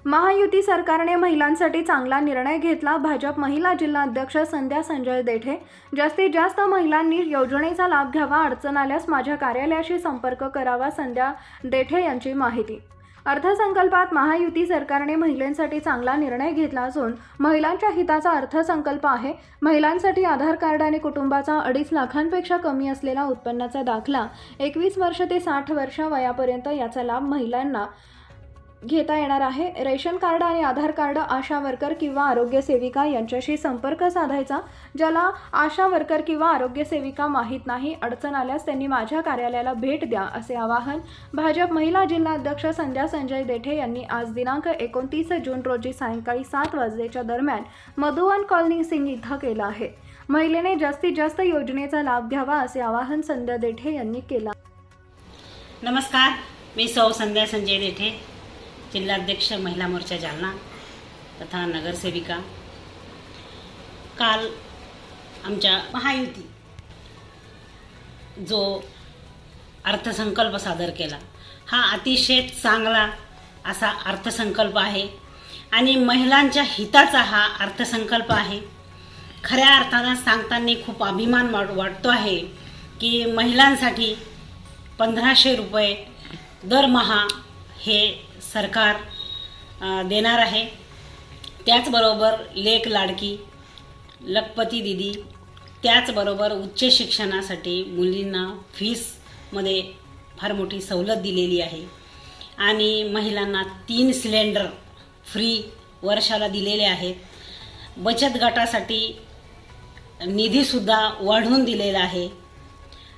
महायुती सरकारने महिलांसाठी चांगला निर्णय घेतला. भाजप महिला जिल्हा अध्यक्ष संध्या संजय देठे. जास्तीत जास्त महिलांनी योजनेचा लाभ घ्यावा. अडचण आल्यास माझ्या कार्यालयाशी संपर्क करावा. संध्या देठे यांची माहिती. अर्थसंकल्पात महायुती सरकारने महिलांसाठी चांगला निर्णय घेतला असून महिलांच्या हिताचा अर्थसंकल्प आहे. महिलांसाठी आधार कार्ड आणि कुटुंबाचा 2.5 लाखांपेक्षा कमी असलेला उत्पन्नाचा दाखला 21 वर्ष ते 60 वर्ष वयापर्यंत याचा लाभ महिलांना घेता येणार आहे. रेशन कार्ड आणि आधार कार्ड आशा वर्कर किंवा आरोग्य सेविका यांच्याशी संपर्क साधायचा. ज्याला आशा वर्कर किंवा आरोग्य सेविका माहीत नाही, अडचण आल्यास त्यांनी माझ्या कार्यालयाला भेट द्या, असे आवाहन भाजप महिला जिल्हा अध्यक्ष संध्या संजय देठे यांनी आज दिनांक 29 जून रोजी सायंकाळी 7 वाजलेच्या दरम्यान मधुवन कॉलनी सिंग इथं केलं आहे. महिलेने जास्तीत जास्त योजनेचा लाभ घ्यावा, असे आवाहन संध्या देठे यांनी केलं. नमस्कार, मी सौ संध्या संजय देठे, जिल्हाध्यक्ष महिला मोर्चा जालना तथा नगरसेविका. काल आमच्या महायुती जो अर्थसंकल्प सादर केला, हा अतिशय चांगला असा अर्थसंकल्प आहे आणि महिलांच्या हिताचा हा अर्थसंकल्प आहे. खऱ्या अर्थानं सांगताना खूप अभिमान वाटतो आहे की महिलांसाठी 1500 रुपये दरमहा हे सरकार देणार आहे. त्याचबरोबर लेक लाडकी, लखपती दिदी, त्याचबरोबर उच्च शिक्षणासाठी मुलींना फीसमध्ये फार मोठी सवलत दिलेली आहे आणि महिलांना 3 सिलेंडर फ्री वर्षाला दिलेले आहेत. बचत गटासाठी निधीसुद्धा वाढवून दिलेला आहे.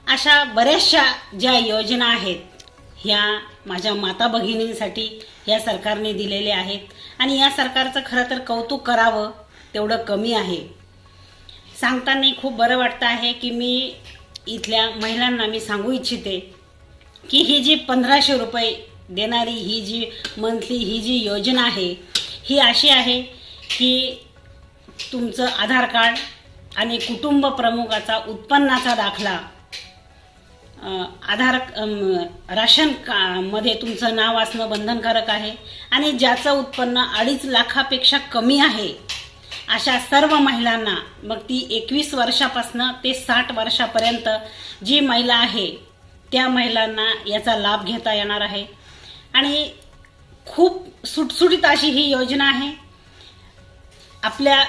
अशा बऱ्याचशा ज्या योजना आहेत ह्या माझ्या माता भगिनींसाठी या सरकारने दिलेले आहेत आणि या सरकारचं खरं तर कौतुक करावं तेवढं कमी आहे. सांगताना खूप बरं वाटतं आहे की मी इथल्या महिलांना मी सांगू इच्छिते की ही जी 1500 रुपये देणारी ही जी मंथली ही जी योजना आहे ही अशी आहे की तुमचं आधार कार्ड आणि कुटुंब प्रमुखाचा उत्पन्नाचा दाखला, राशन मध्ये तुमचं नाव असणं बंधनकारक आहे आणि ज्याचं उत्पन्न 2.5 लाखापेक्षा कमी आहे अशा सर्व महिलांना, मग ती 21 वर्षापासून ते 60 वर्षापर्यंत जी महिला आहे त्या महिलांना याचा लाभ घेता येणार आहे आणि खूप सुटसुटीत अशी ही योजना आहे. आपल्या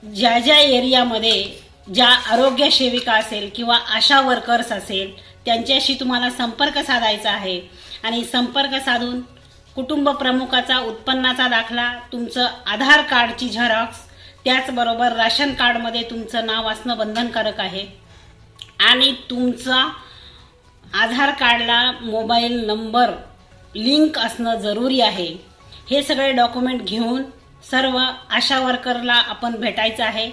ज्या ज्या एरियामध्ये ज्या आरोग्य सेविका असेल किंवा आशा वर्कर्स असेल त्यांच्याशी तुम्हाला संपर्क साधायचा आहे आणि संपर्क साधून कुटुंब प्रमुखाचा उत्पन्नाचा दाखला, तुमचं आधार कार्डची झेरॉक्स, त्याचबरोबर राशन कार्डमध्ये तुमचं नाव असणं बंधनकारक आहे आणि तुमचा आधार कार्डला मोबाईल नंबर लिंक असणं जरुरी आहे. हे सगळे डॉक्युमेंट घेऊन सर्व आशा वर्करला आपण भेटायचं आहे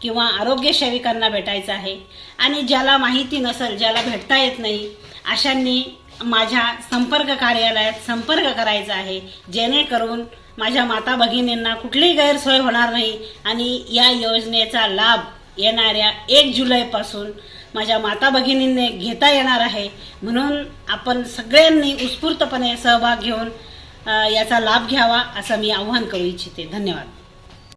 किंवा आरोग्य सेविकांना भेटायचं आहे आणि ज्याला माहिती नसेल, ज्याला भेटता येत नाही, अशांनी माझ्या संपर्क कार्यालयात संपर्क करायचा आहे, जेणेकरून माझ्या माता भगिनींना कुठलीही गैरसोय होणार नाही आणि या योजनेचा लाभ येणाऱ्या 1 जुलैपासून माझ्या माता भगिनींनी घेता येणार आहे. म्हणून आपण सगळ्यांनी उत्स्फूर्तपणे सहभाग घेऊन याचा लाभ घ्यावा असं मी आवाहन करू इच्छिते. धन्यवाद.